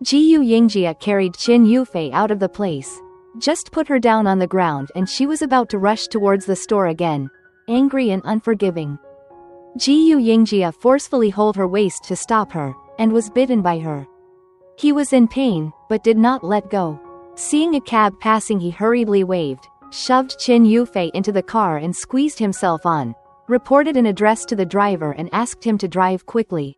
Yingjie carried Qin Yufei out of the place, just put her down on the ground, and she was about to rush towards the store again, angry and unforgiving. Yingjie forcefully held her waist to stop her, and was bitten by her. He was in pain, but did not let go. Seeing a cab passing, he hurriedly waved, shoved Qin Yufei into the car and squeezed himself on, reported an address to the driver and asked him to drive quickly.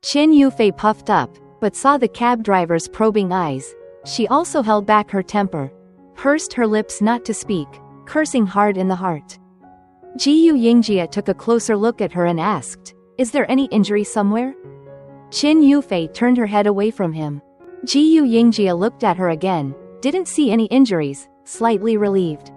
Qin Yufei puffed up, but saw the cab driver's probing eyes. She also held back her temper, pursed her lips not to speak, cursing hard in the heart. Yingjie took a closer look at her and asked, "Is there any injury somewhere?" Qin Yufei turned her head away from him. Yingjie looked at her again, didn't see any injuries, slightly relieved.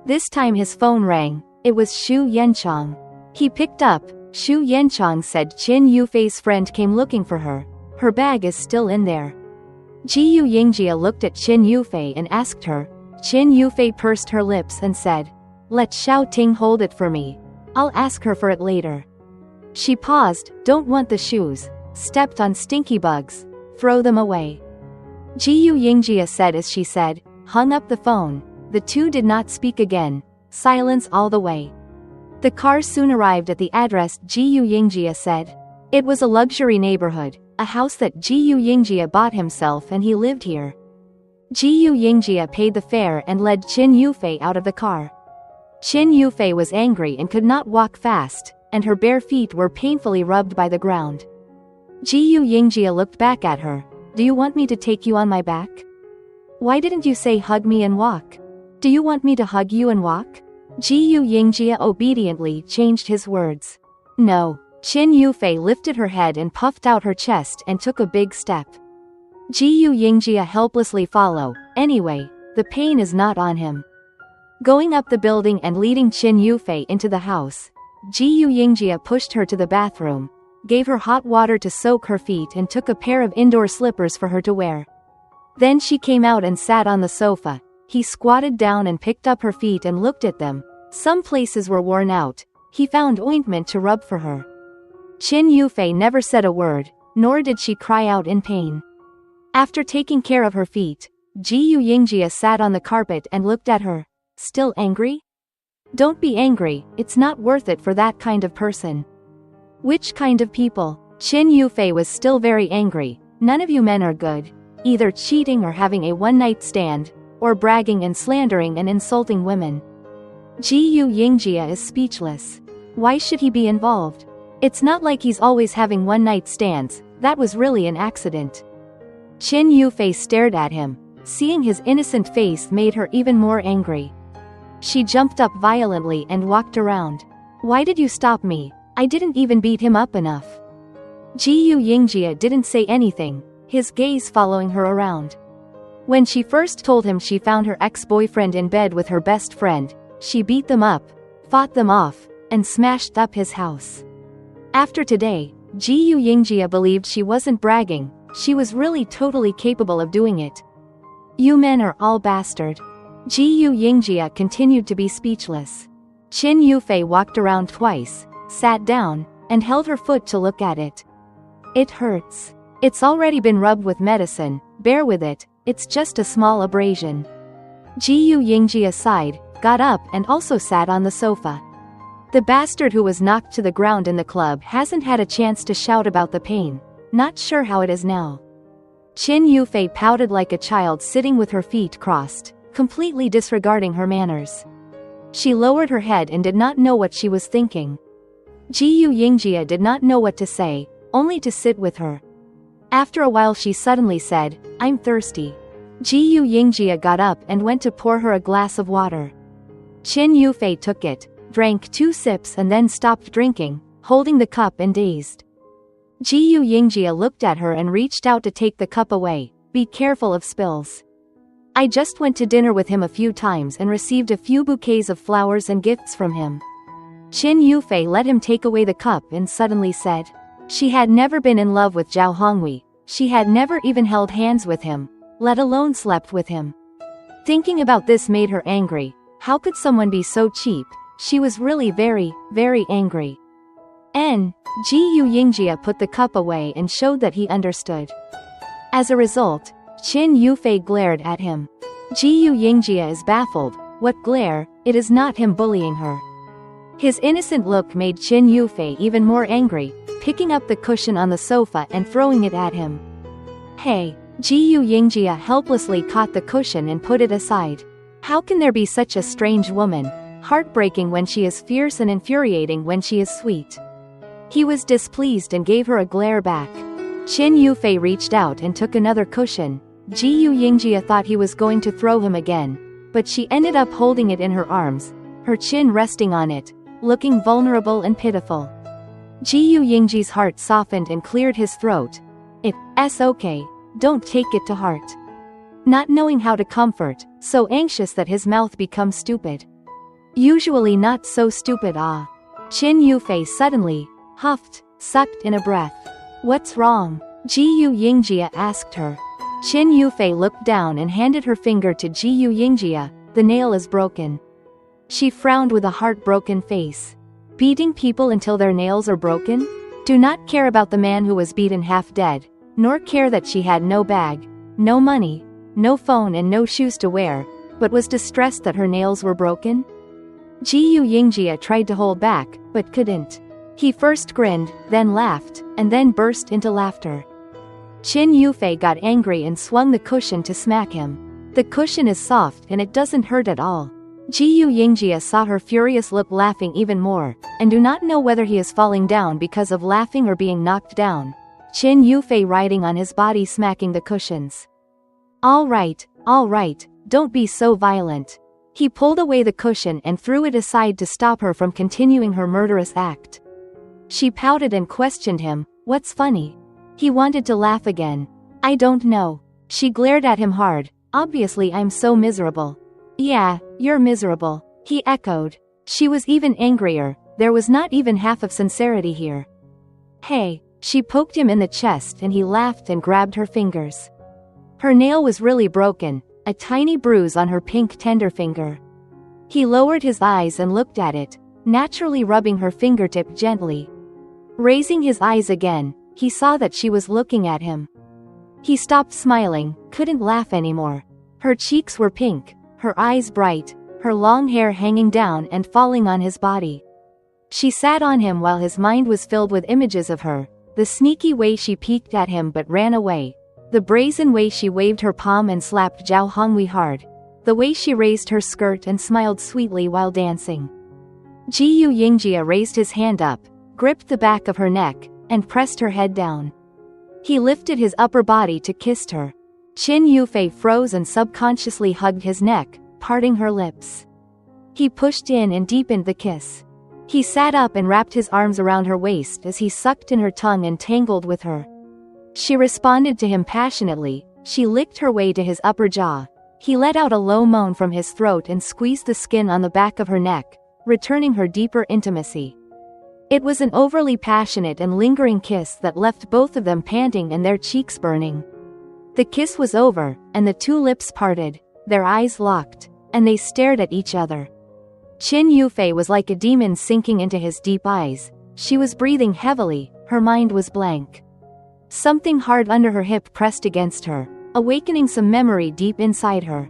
This time his phone rang. It was Xu Yanchang. He picked up. Xu Yanchang said Qin Yufei's friend came looking for her. Her bag is still in there. Yingjie looked at Qin Yufei and asked her. Qin Yufei pursed her lips and said, "Let Xiao Ting hold it for me. I'll ask her for it later." She paused. "Don't want the shoes. Stepped on stinky bugs. Throw them away." Yingjie said as she said, hung up the phone. The two did not speak again. Silence all the way. The car soon arrived at the address Yingjie said. It was a luxury neighborhood, a house that Yingjie bought himself, and he lived here. Yingjie paid the fare and led Qin Yufei out of the car. Qin Yufei was angry and could not walk fast, and her bare feet were painfully rubbed by the ground. Yingjie looked back at her. "Do you want me to take you on my back? Why didn't you say hug me and walk? Do you want me to hug you and walk?" Yingjie obediently changed his words. "No." Qin Yufei lifted her head and puffed out her chest and took a big step. Yingjie helplessly followed. Anyway, the pain is not on him. Going up the building and leading Qin Yufei into the house, Yingjie pushed her to the bathroom, gave her hot water to soak her feet, and took a pair of indoor slippers for her to wear. Then she came out and sat on the sofa. He squatted down and picked up her feet and looked at them. Some places were worn out. He found ointment to rub for her. Qin Yufei never said a word, nor did she cry out in pain. After taking care of her feet, Yingjie sat on the carpet and looked at her. "Still angry? Don't be angry, it's not worth it for that kind of person." "Which kind of people?" Qin Yufei was still very angry. "None of you men are good. Either cheating or having a one-night stand, or bragging and slandering and insulting women." Yingjie is speechless. Why should he be involved? It's not like he's always having one-night stands. That was really an accident. Qin Yufei stared at him. Seeing his innocent face made her even more angry. She jumped up violently and walked around. "Why did you stop me? I didn't even beat him up enough." Yingjie didn't say anything, his gaze following her around. When she first told him she found her ex-boyfriend in bed with her best friend, she beat them up, fought them off, and smashed up his house. After today, Yingjie believed she wasn't bragging, she was really totally capable of doing it. "You men are all bastard." Yingjie continued to be speechless. Qin Yufei walked around twice, sat down, and held her foot to look at it. "It hurts. It's already been rubbed with medicine, bear with it, it's just a small abrasion." Yingjie sighed, got up and also sat on the sofa. The bastard who was knocked to the ground in the club hasn't had a chance to shout about the pain. Not sure how it is now. Qin Yufei pouted like a child sitting with her feet crossed, completely disregarding her manners. She lowered her head and did not know what she was thinking. Yingjie did not know what to say, only to sit with her. After a while she suddenly said, "I'm thirsty." Yingjie got up and went to pour her a glass of water. Qin Yufei took it, drank 2 sips and then stopped drinking, holding the cup and dazed. Yingjie looked at her and reached out to take the cup away. "Be careful of spills. I just went to dinner with him a few times and received a few bouquets of flowers and gifts from him." Qin Yufei let him take away the cup and suddenly said. She had never been in love with Zhao Hongwei. She had never even held hands with him, let alone slept with him. Thinking about this made her angry. How could someone be so cheap? She was really very, very angry. Yingjie put the cup away and showed that he understood. As a result, Qin Yufei glared at him. Yingjie is baffled. What glare? It is not him bullying her. His innocent look made Qin Yufei even more angry, picking up the cushion on the sofa and throwing it at him. Hey! Yingjie helplessly caught the cushion and put it aside. How can there be such a strange woman, heartbreaking when she is fierce and infuriating when she is sweet? He was displeased and gave her a glare back. Qin Yufei reached out and took another cushion. Yingjie thought he was going to throw him again, but she ended up holding it in her arms, her chin resting on it, looking vulnerable and pitiful. Yingjie's heart softened and cleared his throat. It's okay. Don't take it to heart. Not knowing how to comfort, so anxious that his mouth becomes stupid. Usually not so stupid. Qin Yufei suddenly huffed, sucked in a breath. What's wrong? Yingjie asked her. Qin Yufei looked down and handed her finger to Yingjie. The nail is broken. She frowned with a heartbroken face. Beating people until their nails are broken? Do not care about the man who was beaten half dead, nor care that she had no bag, no money, no phone and no shoes to wear, but was distressed that her nails were broken? Yingjie tried to hold back, but couldn't. He first grinned, then laughed, and then burst into laughter. Qin Yufei got angry and swung the cushion to smack him. The cushion is soft and it doesn't hurt at all. Yingjie saw her furious look, laughing even more, and do not know whether he is falling down because of laughing or being knocked down. Qin Yufei riding on his body, smacking the cushions. All right, don't be so violent. He pulled away the cushion and threw it aside to stop her from continuing her murderous act. She pouted and questioned him, what's funny? He wanted to laugh again. I don't know. She glared at him hard. Obviously I'm so miserable. Yeah, you're miserable, he echoed. She was even angrier. There was not even half of sincerity here. Hey. She poked him in the chest and he laughed and grabbed her fingers. Her nail was really broken, a tiny bruise on her pink tender finger. He lowered his eyes and looked at it, naturally rubbing her fingertip gently. Raising his eyes again, he saw that she was looking at him. He stopped smiling, couldn't laugh anymore. Her cheeks were pink, her eyes bright, her long hair hanging down and falling on his body. She sat on him while his mind was filled with images of her. The sneaky way she peeked at him but ran away. The brazen way she waved her palm and slapped Zhao Hongwei hard. The way she raised her skirt and smiled sweetly while dancing. Yingjie raised his hand up, gripped the back of her neck, and pressed her head down. He lifted his upper body to kiss her. Qin Yufei froze and subconsciously hugged his neck, parting her lips. He pushed in and deepened the kiss. He sat up and wrapped his arms around her waist as he sucked in her tongue and tangled with her. She responded to him passionately. She licked her way to his upper jaw. He let out a low moan from his throat and squeezed the skin on the back of her neck, returning her deeper intimacy. It was an overly passionate and lingering kiss that left both of them panting and their cheeks burning. The kiss was over, and the two lips parted, their eyes locked, and they stared at each other. Qin Yufei was like a demon sinking into his deep eyes. She was breathing heavily, her mind was blank. Something hard under her hip pressed against her, awakening some memory deep inside her.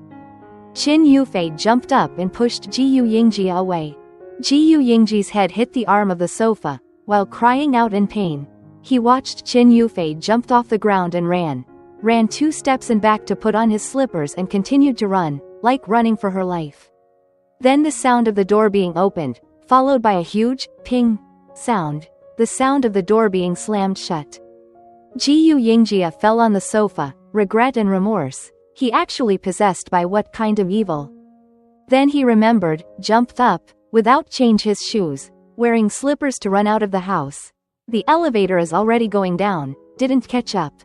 Qin Yufei jumped up and pushed Yingjie away. Yingjie's head hit the arm of the sofa, while crying out in pain. He watched Qin Yufei jump off the ground and ran 2 steps and back to put on his slippers and continued to run, like running for her life. Then the sound of the door being opened, followed by a huge, ping, sound, the sound of the door being slammed shut. Yingjie fell on the sofa, regret and remorse. He actually possessed by what kind of evil? Then he remembered, jumped up, without change his shoes, wearing slippers to run out of the house. The elevator is already going down, didn't catch up.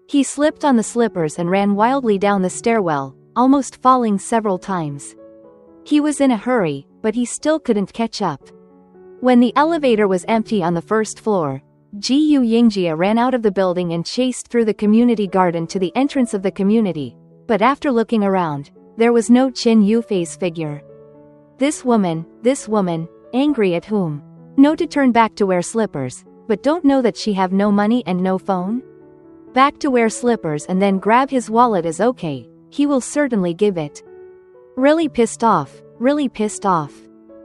He slipped on the slippers and ran wildly down the stairwell, almost falling several times. He was in a hurry, but he still couldn't catch up. When the elevator was empty on the first floor, Yingjie ran out of the building and chased through the community garden to the entrance of the community, but after looking around, there was no Qin Yufei's figure. This woman, angry at whom? No, to turn back to wear slippers, but don't know that she have no money and no phone? back to wear slippers and then grab his wallet is okay, he will certainly give it. Really pissed off, really pissed off.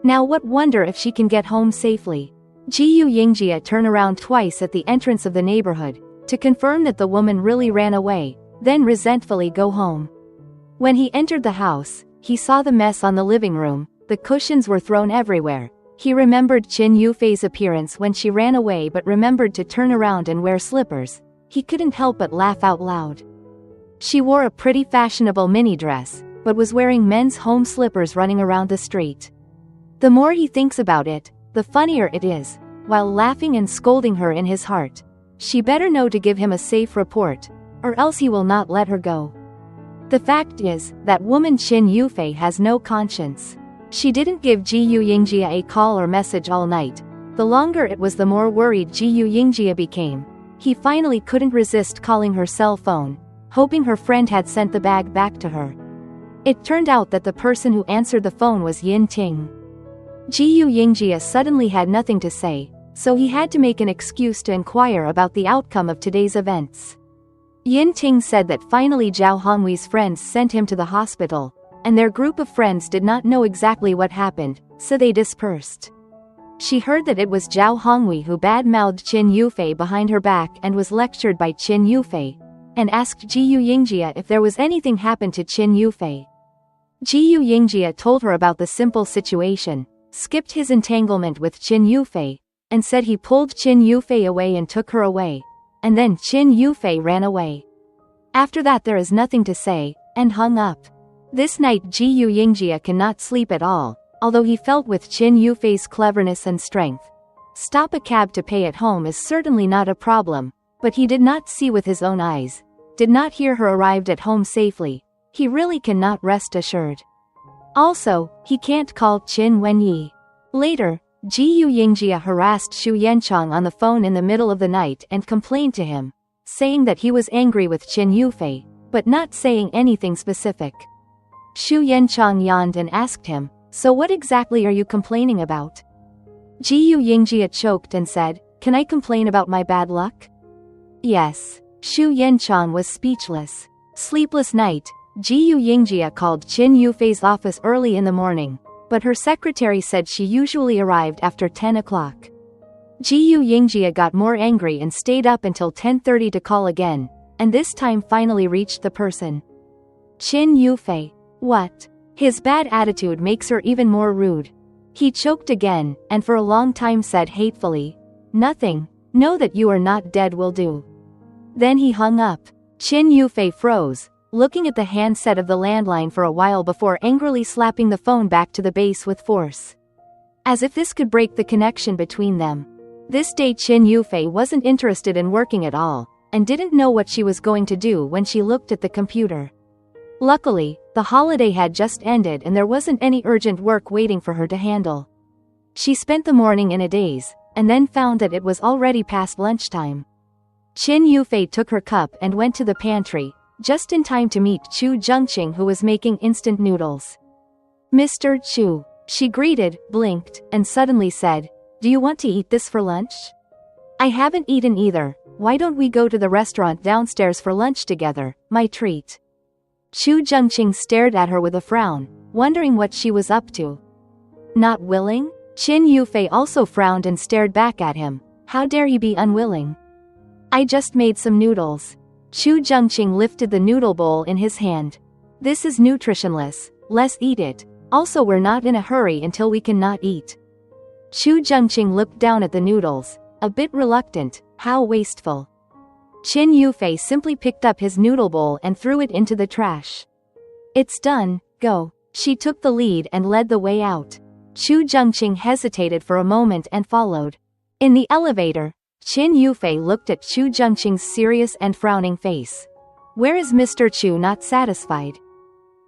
Now what wonder if she can get home safely. Yingjie turned around twice at the entrance of the neighborhood, to confirm that the woman really ran away, then resentfully go home. When he entered the house, he saw the mess on the living room, the cushions were thrown everywhere. He remembered Qin Yufei's appearance when she ran away but remembered to turn around and wear slippers. He couldn't help but laugh out loud. She wore a pretty fashionable mini dress, but was wearing men's home slippers running around the street. The more he thinks about it, the funnier it is, while laughing and scolding her in his heart. She better know to give him a safe report, or else he will not let her go. The fact is, that woman Qin Yufei has no conscience. She didn't give Yingjie a call or message all night. The longer it was, the more worried Yingjie became. He finally couldn't resist calling her cell phone, hoping her friend had sent the bag back to her. It turned out that the person who answered the phone was Yin Ting. Yingjie suddenly had nothing to say, so he had to make an excuse to inquire about the outcome of today's events. Yin Ting said that finally Zhao Hongwei's friends sent him to the hospital, and their group of friends did not know exactly what happened, so they dispersed. She heard that it was Zhao Hongwei who bad-mouthed Qin Yufei behind her back and was lectured by Qin Yufei, and asked Yingjie if there was anything happened to Qin Yufei. Yingjie told her about the simple situation, skipped his entanglement with Qin Yufei, and said he pulled Qin Yufei away and took her away, and then Qin Yufei ran away. After that there is nothing to say, and hung up. This night Yingjie cannot sleep at all, although he felt with Qin Yufei's cleverness and strength. Stop a cab to pay at home is certainly not a problem, but he did not see with his own eyes, did not hear her arrived at home safely. He really cannot rest assured. Also, he can't call Qin Wenyi. Later, Yingjie harassed Xu Yanchang on the phone in the middle of the night and complained to him, saying that he was angry with Qin Yufei, but not saying anything specific. Xu Yanchang yawned and asked him, "So what exactly are you complaining about?" Yingjie choked and said, "Can I complain about my bad luck?" Yes. Xu Yanchang was speechless. Sleepless night, Yingjie called Qin Yufei's office early in the morning, but her secretary said she usually arrived after 10 o'clock. Yingjie got more angry and stayed up until 10:30 to call again, and this time finally reached the person. Qin Yufei. What? His bad attitude makes her even more rude. He choked again, and for a long time said hatefully, "Nothing, know that you are not dead will do." Then he hung up. Qin Yufei froze, looking at the handset of the landline for a while before angrily slapping the phone back to the base with force. As if this could break the connection between them. This day Qin Yufei wasn't interested in working at all, and didn't know what she was going to do when she looked at the computer. Luckily, the holiday had just ended and there wasn't any urgent work waiting for her to handle. She spent the morning in a daze, and then found that it was already past lunchtime. Qin Yufei took her cup and went to the pantry, just in time to meet Chu Zhengqing, who was making instant noodles. "Mr. Chu," she greeted, blinked, and suddenly said, "Do you want to eat this for lunch?" "I haven't eaten either. Why don't we go to the restaurant downstairs for lunch together, my treat?" Chu Zhengqing stared at her with a frown, wondering what she was up to. "Not willing?" Qin Yufei also frowned and stared back at him. How dare he be unwilling? "I just made some noodles." Chu Zhengqing lifted the noodle bowl in his hand. "This is nutritionless, let's eat it. Also we're not in a hurry until we cannot eat." Chu Zhengqing looked down at the noodles, a bit reluctant. How wasteful. Qin Yufei simply picked up his noodle bowl and threw it into the trash. "It's done, go." She took the lead and led the way out. Chu Zhengqing hesitated for a moment and followed. In the elevator, Qin Yufei looked at Chu Zhengqing's serious and frowning face. "Where is Mr. Chu not satisfied?"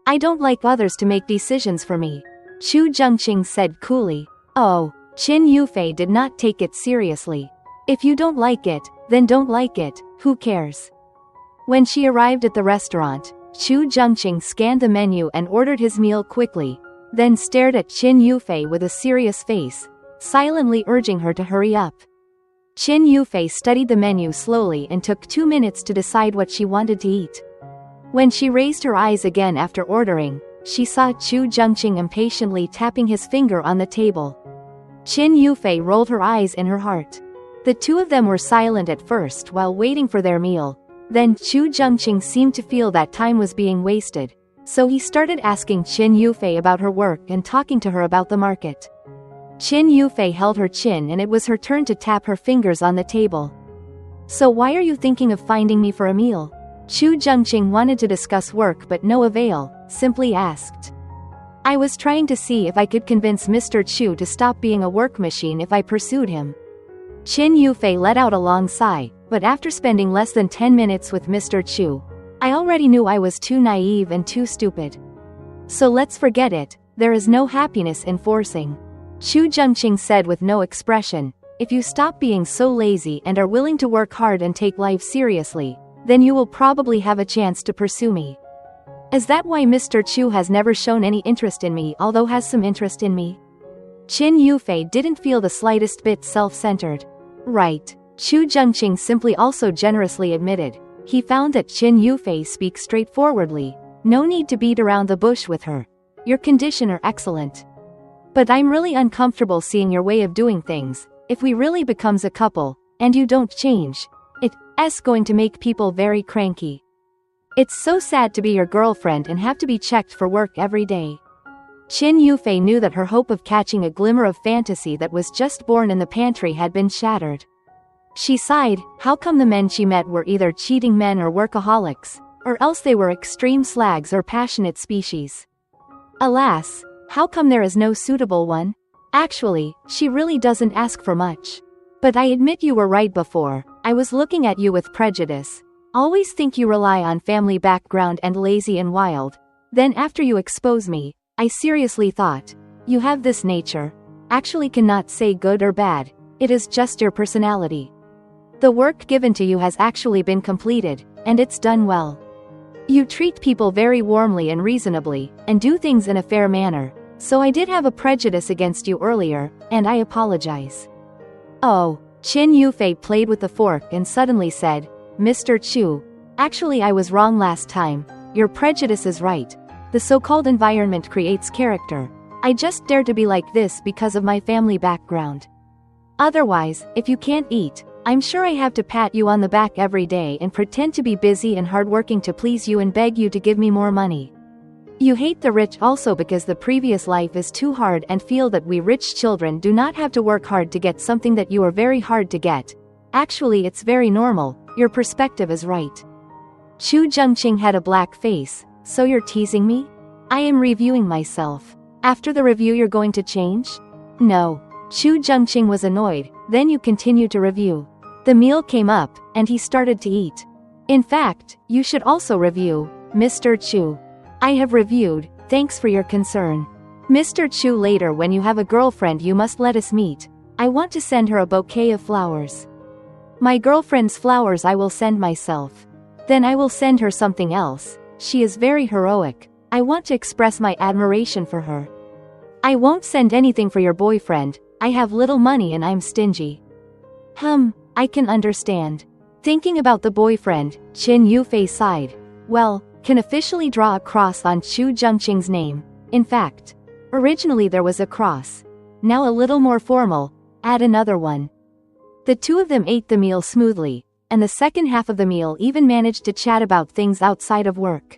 "I don't like others to make decisions for me," Chu Zhengqing said coolly. "Oh." Qin Yufei did not take it seriously. "If you don't like it, then don't like it, who cares?" When she arrived at the restaurant, Chu Zhengqing scanned the menu and ordered his meal quickly, then stared at Qin Yufei with a serious face, silently urging her to hurry up. Qin Yufei studied the menu slowly and took 2 minutes to decide what she wanted to eat. When she raised her eyes again after ordering, she saw Chu Zhengqing impatiently tapping his finger on the table. Qin Yufei rolled her eyes in her heart. The two of them were silent at first while waiting for their meal. Then Chu Zhengqing seemed to feel that time was being wasted, so he started asking Qin Yufei about her work and talking to her about the market. Qin Yufei held her chin and it was her turn to tap her fingers on the table. "So why are you thinking of finding me for a meal?" Chu Zhengqing wanted to discuss work but no avail, simply asked. "I was trying to see if I could convince Mr. Chu to stop being a work machine if I pursued him." Qin Yufei let out a long sigh, but after spending less than 10 minutes with Mr. Chu, "I already knew I was too naive and too stupid. So let's forget it, there is no happiness in forcing." Chu Zhengqing said with no expression, "If you stop being so lazy and are willing to work hard and take life seriously, then you will probably have a chance to pursue me." "Is that why Mr. Chu has never shown any interest in me although has some interest in me?" Qin Yufei didn't feel the slightest bit self-centered. "Right," Chu Zhengqing simply also generously admitted. He found that Qin Yufei speaks straightforwardly. No need to beat around the bush with her. "Your condition are excellent. But I'm really uncomfortable seeing your way of doing things. If we really becomes a couple, and you don't change, it's going to make people very cranky. It's so sad to be your girlfriend and have to be checked for work every day." Qin Yufei knew that her hope of catching a glimmer of fantasy that was just born in the pantry had been shattered. She sighed. How come the men she met were either cheating men or workaholics, or else they were extreme slags or passionate species? Alas, how come there is no suitable one? Actually, she really doesn't ask for much. But I admit you were right before. I was looking at you with prejudice. Always think you rely on family background and lazy and wild. Then after you expose me, I seriously thought, you have this nature. Actually cannot say good or bad. It is just your personality. The work given to you has actually been completed, and it's done well. You treat people very warmly and reasonably, and do things in a fair manner. So I did have a prejudice against you earlier, and I apologize." "Oh," Qin Yufei played with the fork and suddenly said, "Mr. Chu, actually I was wrong last time. Your prejudice is right. The so-called environment creates character. I just dare to be like this because of my family background. Otherwise, if you can't eat, I'm sure I have to pat you on the back every day and pretend to be busy and hardworking to please you and beg you to give me more money. You hate the rich also because the previous life is too hard and feel that we rich children do not have to work hard to get something that you are very hard to get. Actually it's very normal, your perspective is right." Chu Zhengqing had a black face. "So you're teasing me? I am reviewing myself. After the review you're going to change?" "No." Chu Zhengqing was annoyed. "Then you continue to review." The meal came up, and he started to eat. "In fact, you should also review, Mr. Chu." "I have reviewed, thanks for your concern. Mr. Chu, later when you have a girlfriend you must let us meet. I want to send her a bouquet of flowers." "My girlfriend's flowers I will send myself." "Then I will send her something else. She is very heroic. I want to express my admiration for her." "I won't send anything for your boyfriend. I have little money and I'm stingy." I can understand." Thinking about the boyfriend, Qin Yufei sighed. "Well, can officially draw a cross on Chu Zhengqing's name. In fact, originally there was a cross. Now a little more formal, add another one." The two of them ate the meal smoothly, and the second half of the meal even managed to chat about things outside of work.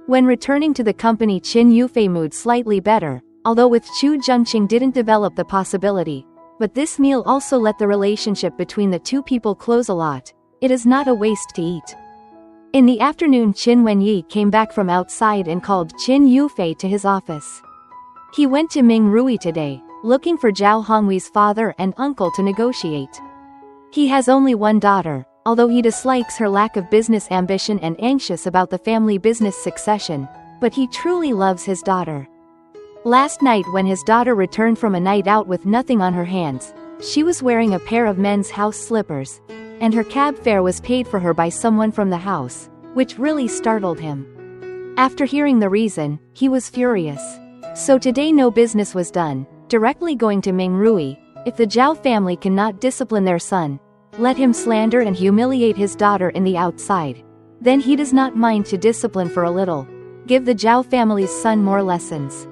When returning to the company, Qin Yufei mood slightly better, although with Chu Zhengqing didn't develop the possibility. But this meal also let the relationship between the two people close a lot. It is not a waste to eat. In the afternoon, Qin Wenyi came back from outside and called Qin Yufei to his office. He went to Ming Rui today, looking for Zhao Hongwei's father and uncle to negotiate. He has only one daughter, although he dislikes her lack of business ambition and anxious about the family business succession, but he truly loves his daughter. Last night when his daughter returned from a night out with nothing on her hands, she was wearing a pair of men's house slippers, and her cab fare was paid for her by someone from the house, which really startled him. After hearing the reason, he was furious. So today no business was done, directly going to Ming Rui. If the Zhao family cannot discipline their son, Let him slander and humiliate his daughter in the outside. Then he does not mind to discipline for a little. Give the Zhao family's son more lessons.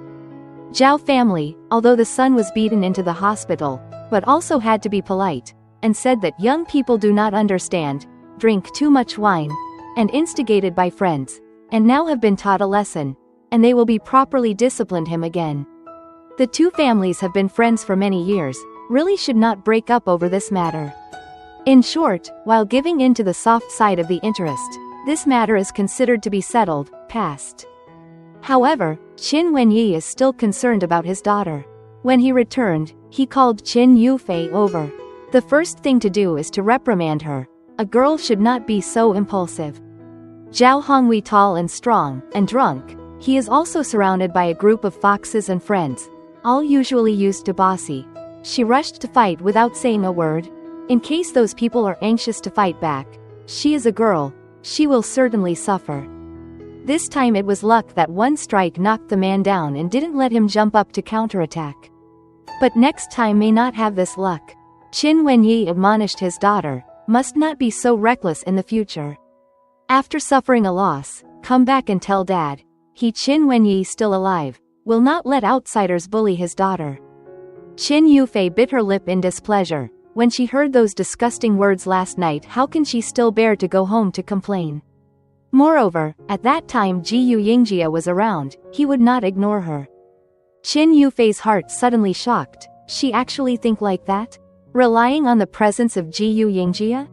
Zhao family, although the son was beaten into the hospital, but also had to be polite, and said that young people do not understand, drink too much wine, and instigated by friends, and now have been taught a lesson, and they will be properly disciplined him again. The two families have been friends for many years, really should not break up over this matter. In short, while giving in to the soft side of the interest, this matter is considered to be settled, past. However, Qin Wenyi is still concerned about his daughter. When he returned, he called Qin Yufei over. The first thing to do is to reprimand her. A girl should not be so impulsive. Zhao Hongwei tall and strong, and drunk, he is also surrounded by a group of foxes and friends, all usually used to bossy. She rushed to fight without saying a word. In case those people are anxious to fight back, she is a girl, she will certainly suffer. This time it was luck that one strike knocked the man down and didn't let him jump up to counterattack. But next time may not have this luck. Qin Wenyi admonished his daughter, must not be so reckless in the future. After suffering a loss, come back and tell dad. He Qin Wenyi still alive, will not let outsiders bully his daughter. Qin Yufei bit her lip in displeasure. When she heard those disgusting words last night, how can she still bear to go home to complain? Moreover, at that time Yingjie was around, he would not ignore her. Qin Yufei's heart suddenly shocked. She actually think like that? Relying on the presence of Yingjie?